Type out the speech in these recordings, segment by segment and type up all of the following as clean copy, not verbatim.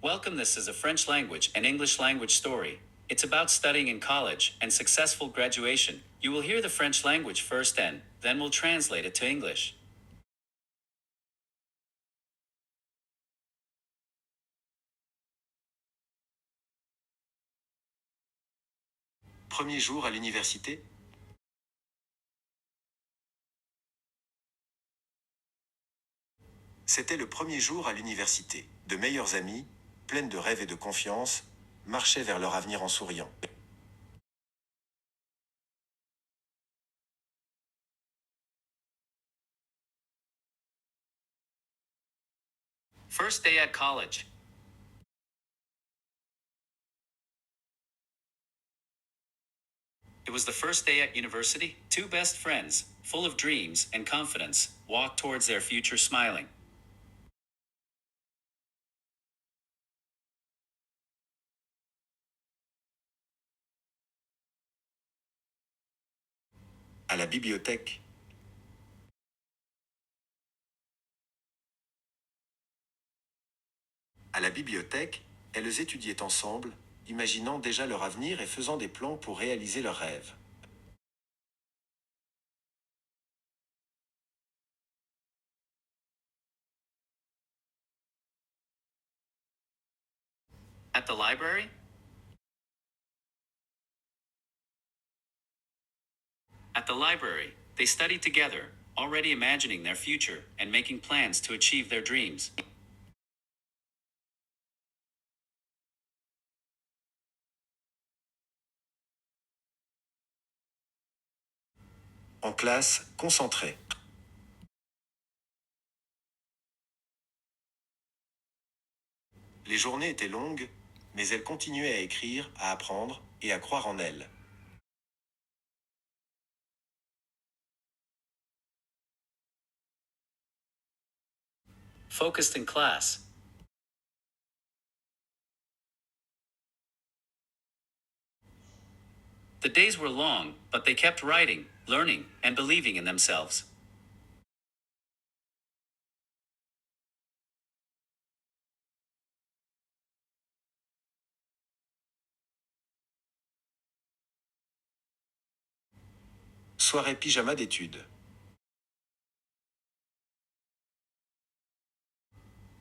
Welcome, this is a French language and English language story. It's about studying in college and successful graduation. You will hear the French language first and then we'll translate it to English. Premier jour à l'université? C'était le premier jour à l'université. De meilleures amies, pleines de rêves et de confiance, marchaient vers leur avenir en souriant. First day at college. It was the first day at university. Two best friends, full of dreams and confidence, walked towards their future smiling. À la bibliothèque? À la bibliothèque, elles étudiaient ensemble, imaginant déjà leur avenir et faisant des plans pour réaliser leurs rêves. At the library? At the library, they studied together, already imagining their future and making plans to achieve their dreams. En classe, concentrées. Les journées étaient longues, mais elles continuaient à écrire, à apprendre et à croire en elles. Focused in class. The days were long, but they kept writing, learning, and believing in themselves. Soirée pyjama d'études.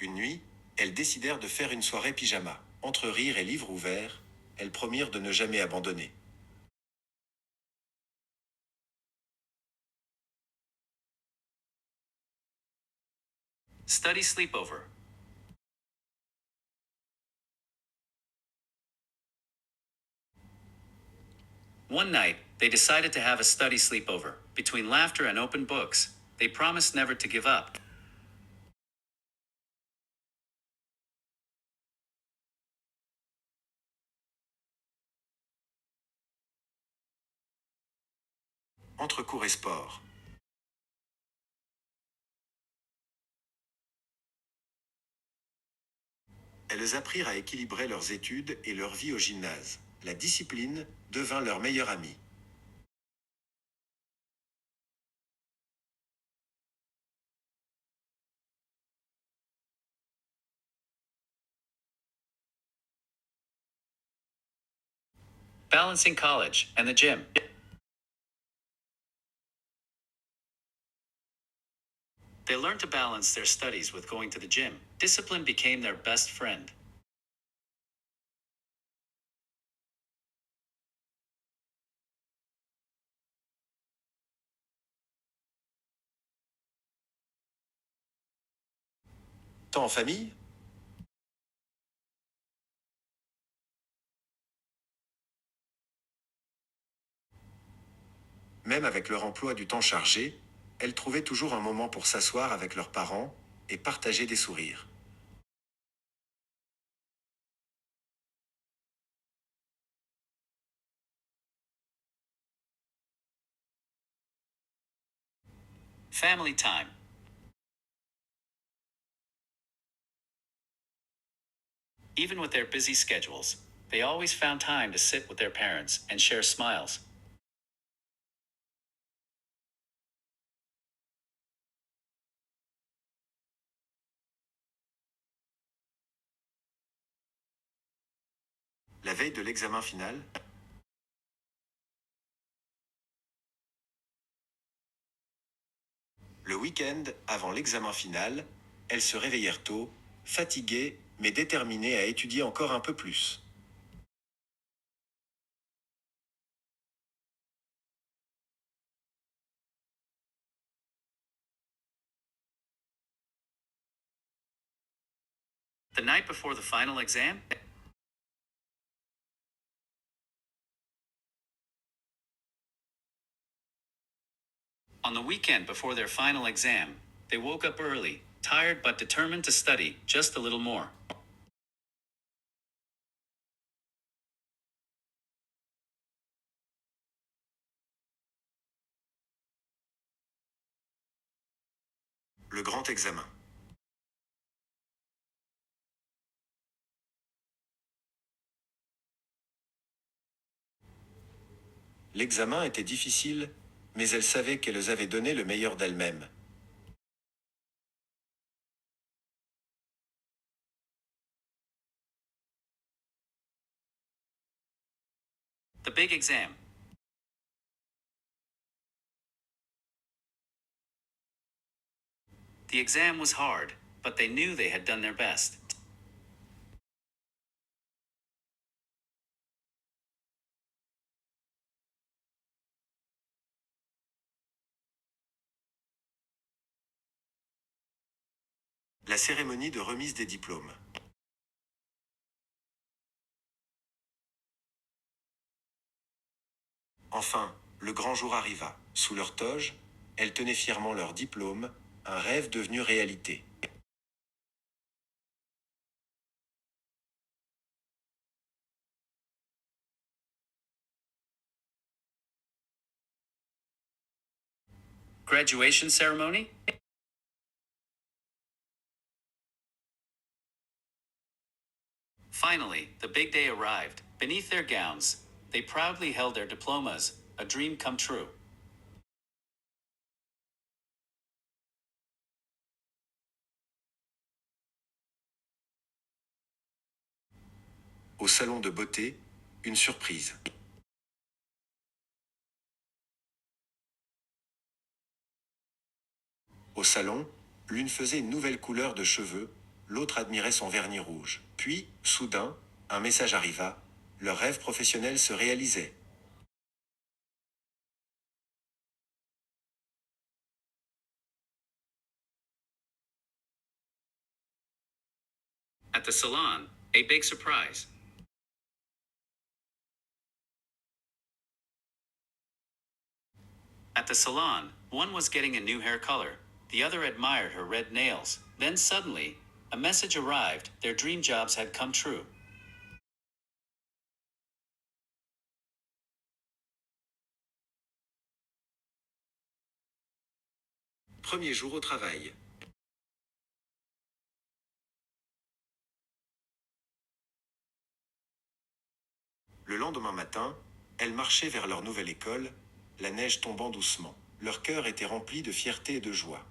Une nuit, elles décidèrent de faire une soirée pyjama. Entre rire et livre ouvert, elles promirent de ne jamais abandonner. Study sleepover. One night, they decided to have a study sleepover. Between laughter and open books, they promised never to give up. Entre cours et sport. Elles apprirent à équilibrer leurs études et leur vie au gymnase. La discipline devint leur meilleure amie. Balancing college and the gym. They learned to balance their studies with going to the gym. Discipline became their best friend. Temps en famille? Même avec leur emploi du temps chargé, elles trouvaient toujours un moment pour s'asseoir avec leurs parents et partager des sourires. Family time. Even with their busy schedules, they always found time to sit with their parents and share smiles. La veille de l'examen final, le week-end avant l'examen final, elles se réveillèrent tôt, fatiguées, mais déterminées à étudier encore un peu plus. The night before the final exam? On the weekend before their final exam, they woke up early, tired but determined to study just a little more. Le grand examen. L'examen était difficile, mais elles savaient qu'elles avaient donné le meilleur d'elles-mêmes. The big exam. The exam was hard, but they knew they had done their best. La cérémonie de remise des diplômes. Enfin, le grand jour arriva. Sous leur toge, elles tenaient fièrement leur diplôme, un rêve devenu réalité. Graduation ceremony? Finally, the big day arrived. Beneath their gowns, they proudly held their diplomas, a dream come true. Au salon de beauté, une surprise. Au salon, l'une faisait une nouvelle couleur de cheveux, l'autre admirait son vernis rouge. Puis, soudain, un message arriva. Leur rêve professionnel se réalisait. At the salon, a big surprise. At the salon, one was getting a new hair color, the other admired her red nails. Then suddenly, a message arrived their dream jobs had come true. Premier jour au travail. Le lendemain matin, elles marchaient vers leur nouvelle école, la neige tombant doucement. Leur cœur était rempli de fierté et de joie.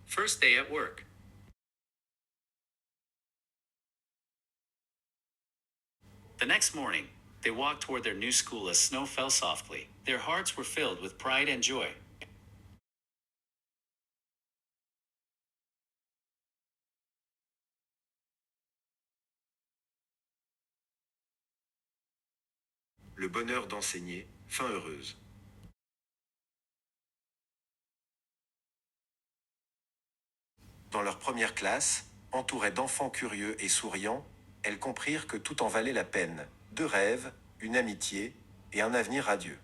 First day at work. The next morning, they walked toward their new school as snow fell softly. Their hearts were filled with pride and joy. Le bonheur d'enseigner, fin heureuse. Dans leur première classe, entourées d'enfants curieux et souriants, elles comprirent que tout en valait la peine. Deux rêves, une amitié et un avenir radieux.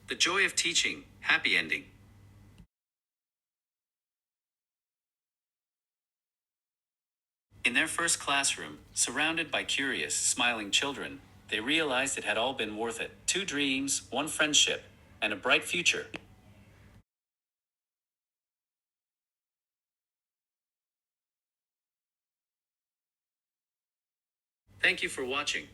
The joy of teaching, happy ending. In their first classroom, surrounded by curious, smiling children, they realized it had all been worth it. Two dreams, one friendship, and a bright future. Thank you for watching.